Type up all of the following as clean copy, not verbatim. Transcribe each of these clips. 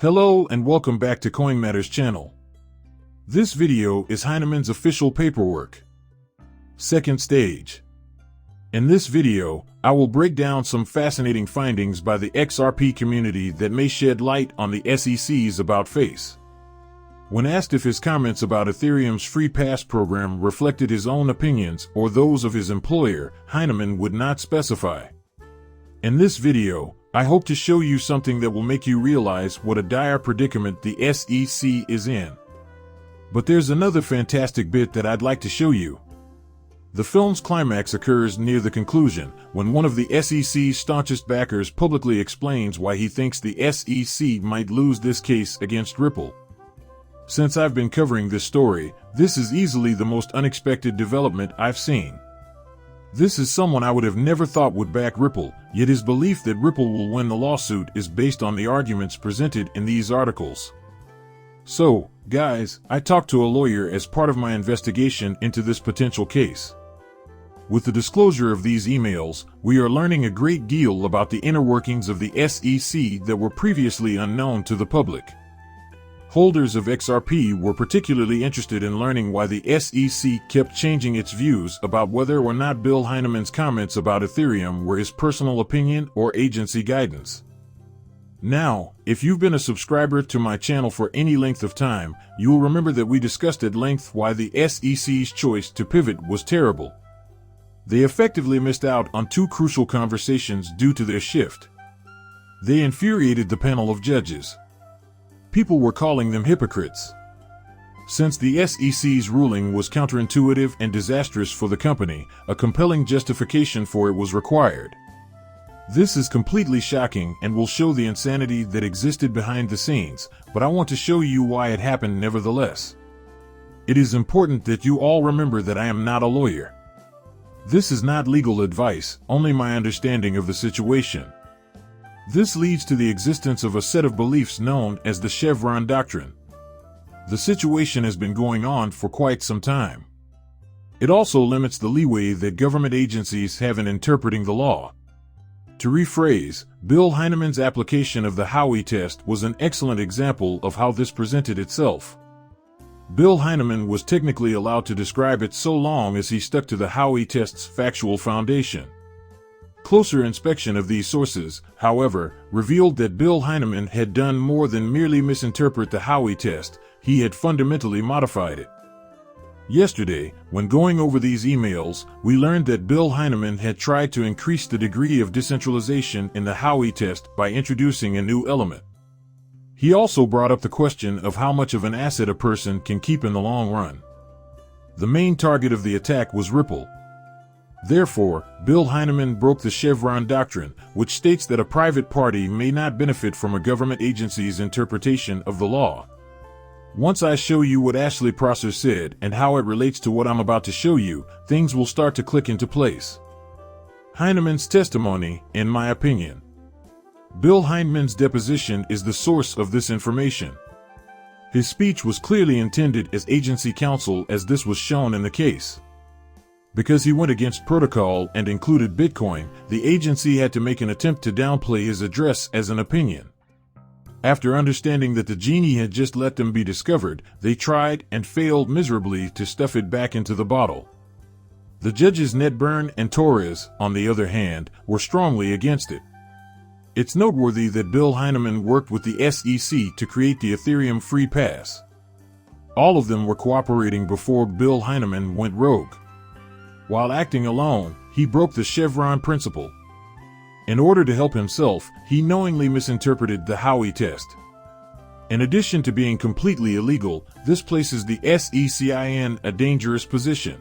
Hello and welcome back to Coin Matters channel. This video is Heinemann's official paperwork. Second stage. In this video, I will break down some fascinating findings by the XRP community that may shed light on the SEC's about face. When asked if his comments about Ethereum's free pass program reflected his own opinions or those of his employer, Heinemann would not specify. In this video, I hope to show you something that will make you realize what a dire predicament the SEC is in. But there's another fantastic bit that I'd like to show you. The film's climax occurs near the conclusion, when one of the SEC's staunchest backers publicly explains why he thinks the SEC might lose this case against Ripple. Since I've been covering this story, this is easily the most unexpected development I've seen. This is someone I would have never thought would back Ripple, yet his belief that Ripple will win the lawsuit is based on the arguments presented in these articles. So, guys, I talked to a lawyer as part of my investigation into this potential case. With the disclosure of these emails, we are learning a great deal about the inner workings of the SEC that were previously unknown to the public. Holders of XRP were particularly interested in learning why the SEC kept changing its views about whether or not Bill Heinemann's comments about Ethereum were his personal opinion or agency guidance. Now, if you've been a subscriber to my channel for any length of time, you will remember that we discussed at length why the SEC's choice to pivot was terrible. They effectively missed out on two crucial conversations due to their shift. They infuriated the panel of judges. People were calling them hypocrites. Since the SEC's ruling was counterintuitive and disastrous for the company, a compelling justification for it was required. This is completely shocking and will show the insanity that existed behind the scenes, but I want to show you why it happened nevertheless. It is important that you all remember that I am not a lawyer. This is not legal advice, only my understanding of the situation. This leads to the existence of a set of beliefs known as the Chevron doctrine. The situation has been going on for quite some time. It also limits the leeway that government agencies have in interpreting the law. To rephrase, Bill Heinemann's application of the Howey test was an excellent example of how this presented itself. Bill Heinemann was technically allowed to describe it so long as he stuck to the Howey test's factual foundation. Closer inspection of these sources, however, revealed that Bill Heinemann had done more than merely misinterpret the Howey test, he had fundamentally modified it. Yesterday, when going over these emails, we learned that Bill Heinemann had tried to increase the degree of decentralization in the Howey test by introducing a new element. He also brought up the question of how much of an asset a person can keep in the long run. The main target of the attack was Ripple. Therefore, Bill Heinemann broke the Chevron doctrine, which states that a private party may not benefit from a government agency's interpretation of the law. Once I show you what Ashley Prosser said and how it relates to what I'm about to show you, things will start to click into place. Heinemann's testimony, in my opinion. Bill Heinemann's deposition is the source of this information. His speech was clearly intended as agency counsel, as this was shown in the case. Because he went against protocol and included Bitcoin, the agency had to make an attempt to downplay his address as an opinion. After understanding that the genie had just let them be discovered, they tried and failed miserably to stuff it back into the bottle. The judges Nedburn and Torres, on the other hand, were strongly against it. It's noteworthy that Bill Heinemann worked with the SEC to create the Ethereum free pass. All of them were cooperating before Bill Heinemann went rogue. While acting alone, he broke the Chevron principle. In order to help himself, he knowingly misinterpreted the Howey test. In addition to being completely illegal, this places the SEC in a dangerous position.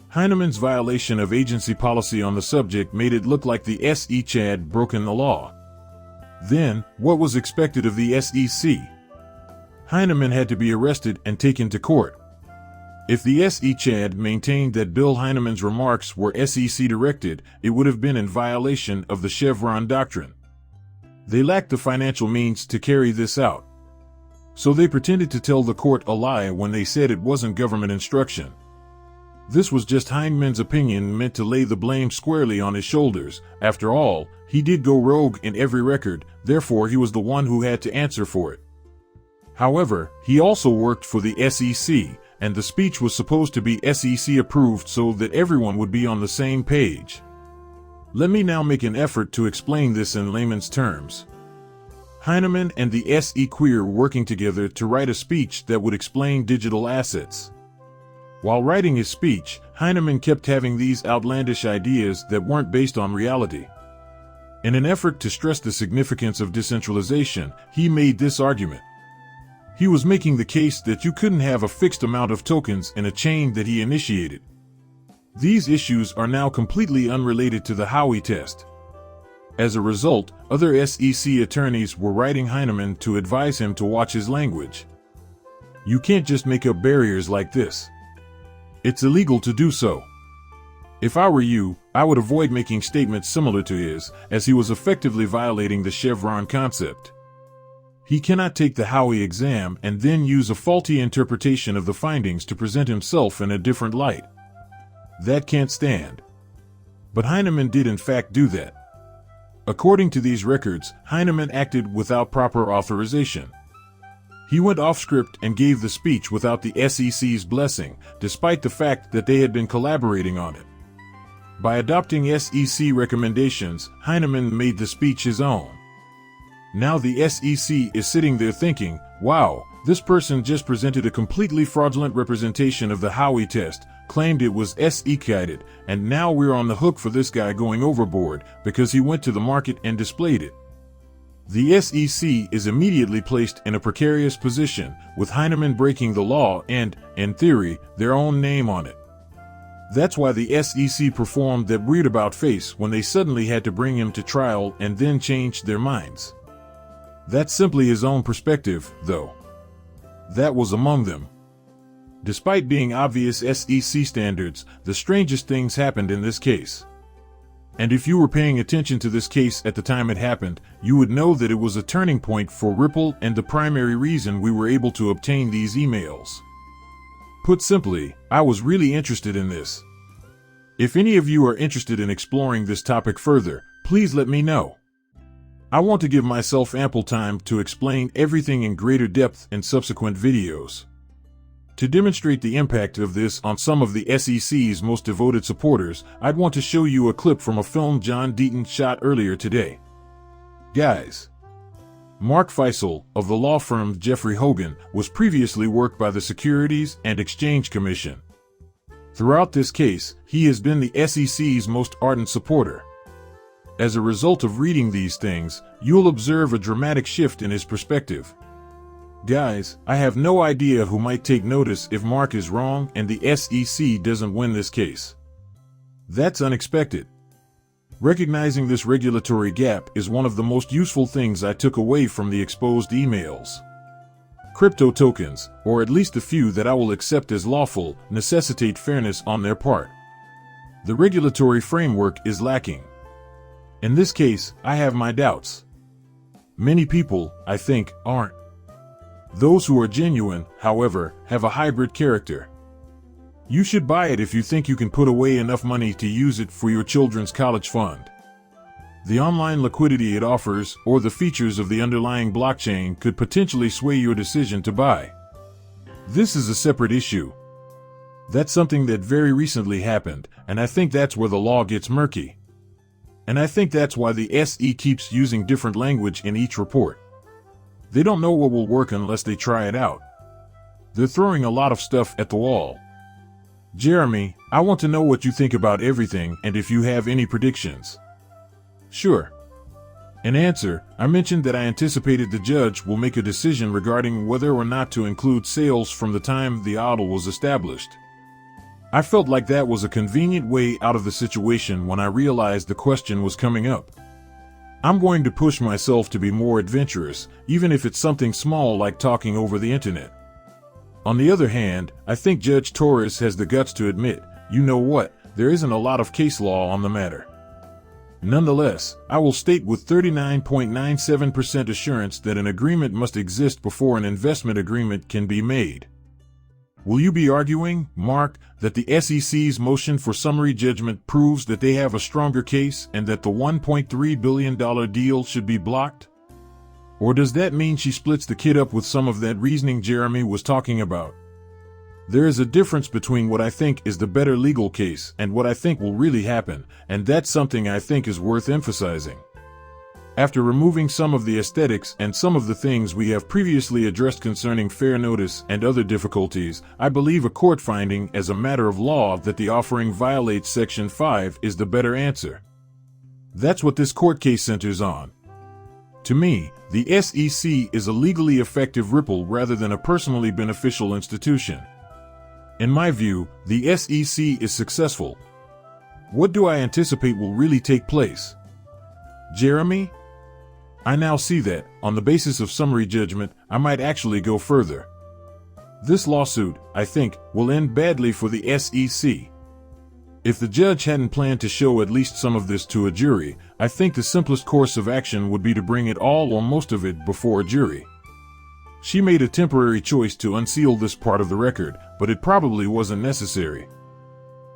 Heinemann's violation of agency policy on the subject made it look like the SEC had broken the law. Then, what was expected of the SEC? Heinemann had to be arrested and taken to court. If the SEC had maintained that Bill Heinemann's remarks were SEC directed, it would have been in violation of the Chevron doctrine. They lacked the financial means to carry this out. So they pretended to tell the court a lie when they said it wasn't government instruction. This was just Heinemann's opinion meant to lay the blame squarely on his shoulders. After all, he did go rogue in every record, therefore he was the one who had to answer for it. However, he also worked for the SEC, and the speech was supposed to be SEC approved so that everyone would be on the same page. Let me now make an effort to explain this in layman's terms. Heinemann and the SEC were working together to write a speech that would explain digital assets. While writing his speech, Heinemann kept having these outlandish ideas that weren't based on reality. In an effort to stress the significance of decentralization, he made this argument. He was making the case that you couldn't have a fixed amount of tokens in a chain that he initiated. These issues are now completely unrelated to the Howey test. As a result, other SEC attorneys were writing Heinemann to advise him to watch his language. You can't just make up barriers like this. It's illegal to do so. If I were you, I would avoid making statements similar to his, as he was effectively violating the Chevron concept. He cannot take the Howey exam and then use a faulty interpretation of the findings to present himself in a different light. That can't stand. But Heinemann did in fact do that. According to these records, Heinemann acted without proper authorization. He went off script and gave the speech without the SEC's blessing, despite the fact that they had been collaborating on it. By adopting SEC recommendations, Heinemann made the speech his own. Now the SEC is sitting there thinking, wow, this person just presented a completely fraudulent representation of the Howey test, claimed it was SEC-guided, and now we're on the hook for this guy going overboard because he went to the market and displayed it. The SEC is immediately placed in a precarious position, with Heinemann breaking the law and, in theory, their own name on it. That's why the SEC performed that weird about face when they suddenly had to bring him to trial and then changed their minds. That's simply his own perspective, though. That was among them. Despite being obvious SEC standards, the strangest things happened in this case. And if you were paying attention to this case at the time it happened, you would know that it was a turning point for Ripple and the primary reason we were able to obtain these emails. Put simply, I was really interested in this. If any of you are interested in exploring this topic further, please let me know. I want to give myself ample time to explain everything in greater depth in subsequent videos. To demonstrate the impact of this on some of the SEC's most devoted supporters, I'd want to show you a clip from a film John Deaton shot earlier today. Guys, Mark Feisal, of the law firm Jeffrey Hogan, was previously worked by the Securities and Exchange Commission. Throughout this case, he has been the SEC's most ardent supporter. As a result of reading these things, you'll observe a dramatic shift in his perspective. Guys, I have no idea who might take notice if Mark is wrong and the SEC doesn't win this case. That's unexpected. Recognizing this regulatory gap is one of the most useful things I took away from the exposed emails. Crypto tokens, or at least a few that I will accept as lawful, necessitate fairness on their part. The regulatory framework is lacking. In this case, I have my doubts. Many people, I think, aren't. Those who are genuine, however, have a hybrid character. You should buy it if you think you can put away enough money to use it for your children's college fund. The online liquidity it offers, or the features of the underlying blockchain, could potentially sway your decision to buy. This is a separate issue. That's something that very recently happened, and I think that's where the law gets murky. And I think that's why the SE keeps using different language in each report. They don't know what will work unless they try it out. They're throwing a lot of stuff at the wall. Jeremy, I want to know what you think about everything and if you have any predictions. Sure. In answer, I mentioned that I anticipated the judge will make a decision regarding whether or not to include sales from the time the ADL was established. I felt like that was a convenient way out of the situation when I realized the question was coming up. I'm going to push myself to be more adventurous, even if it's something small like talking over the internet. On the other hand, I think Judge Torres has the guts to admit, you know what, there isn't a lot of case law on the matter. Nonetheless, I will state with 39.97% assurance that an agreement must exist before an investment agreement can be made. Will you be arguing, Mark, that the SEC's motion for summary judgment proves that they have a stronger case and that the $1.3 billion deal should be blocked? Or does that mean she splits the kid up with some of that reasoning Jeremy was talking about? There is a difference between what I think is the better legal case and what I think will really happen, and that's something I think is worth emphasizing. After removing some of the aesthetics and some of the things we have previously addressed concerning fair notice and other difficulties, I believe a court finding as a matter of law that the offering violates Section 5 is the better answer. That's what this court case centers on. To me, the SEC is a legally effective ripple rather than a personally beneficial institution. In my view, the SEC is successful. What do I anticipate will really take place? Jeremy? I now see that, on the basis of summary judgment, I might actually go further. This lawsuit, I think, will end badly for the SEC. If the judge hadn't planned to show at least some of this to a jury, I think the simplest course of action would be to bring it all or most of it before a jury. She made a temporary choice to unseal this part of the record, but it probably wasn't necessary.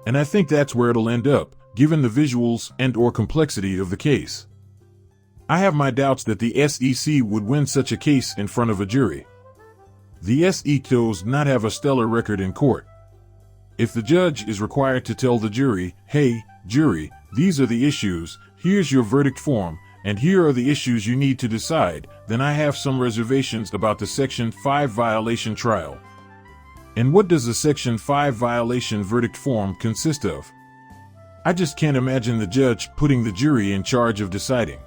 And I think that's where it'll end up, given the visuals and/or complexity of the case. I have my doubts that the SEC would win such a case in front of a jury. The SEC does not have a stellar record in court. If the judge is required to tell the jury, "Hey, jury, these are the issues, here's your verdict form, and here are the issues you need to decide," then I have some reservations about the Section 5 violation trial. And what does the Section 5 violation verdict form consist of? I just can't imagine the judge putting the jury in charge of deciding.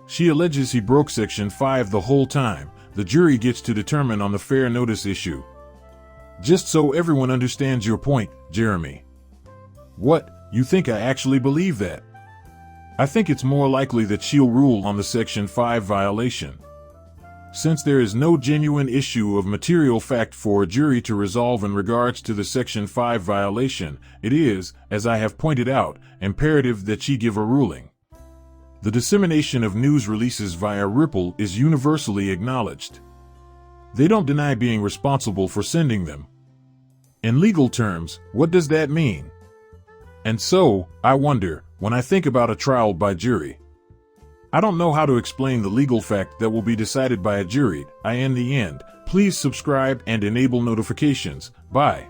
She alleges he broke Section 5 the whole time. The jury gets to determine on the fair notice issue. Just so everyone understands your point, Jeremy. What, you think I actually believe that? I think it's more likely that she'll rule on the Section 5 violation. Since there is no genuine issue of material fact for a jury to resolve in regards to the Section 5 violation, it is, as I have pointed out, imperative that she give a ruling. The dissemination of news releases via Ripple is universally acknowledged. They don't deny being responsible for sending them. In legal terms, what does that mean? And so, I wonder, when I think about a trial by jury, I don't know how to explain the legal fact that will be decided by a jury. In the end, please subscribe and enable notifications. Bye.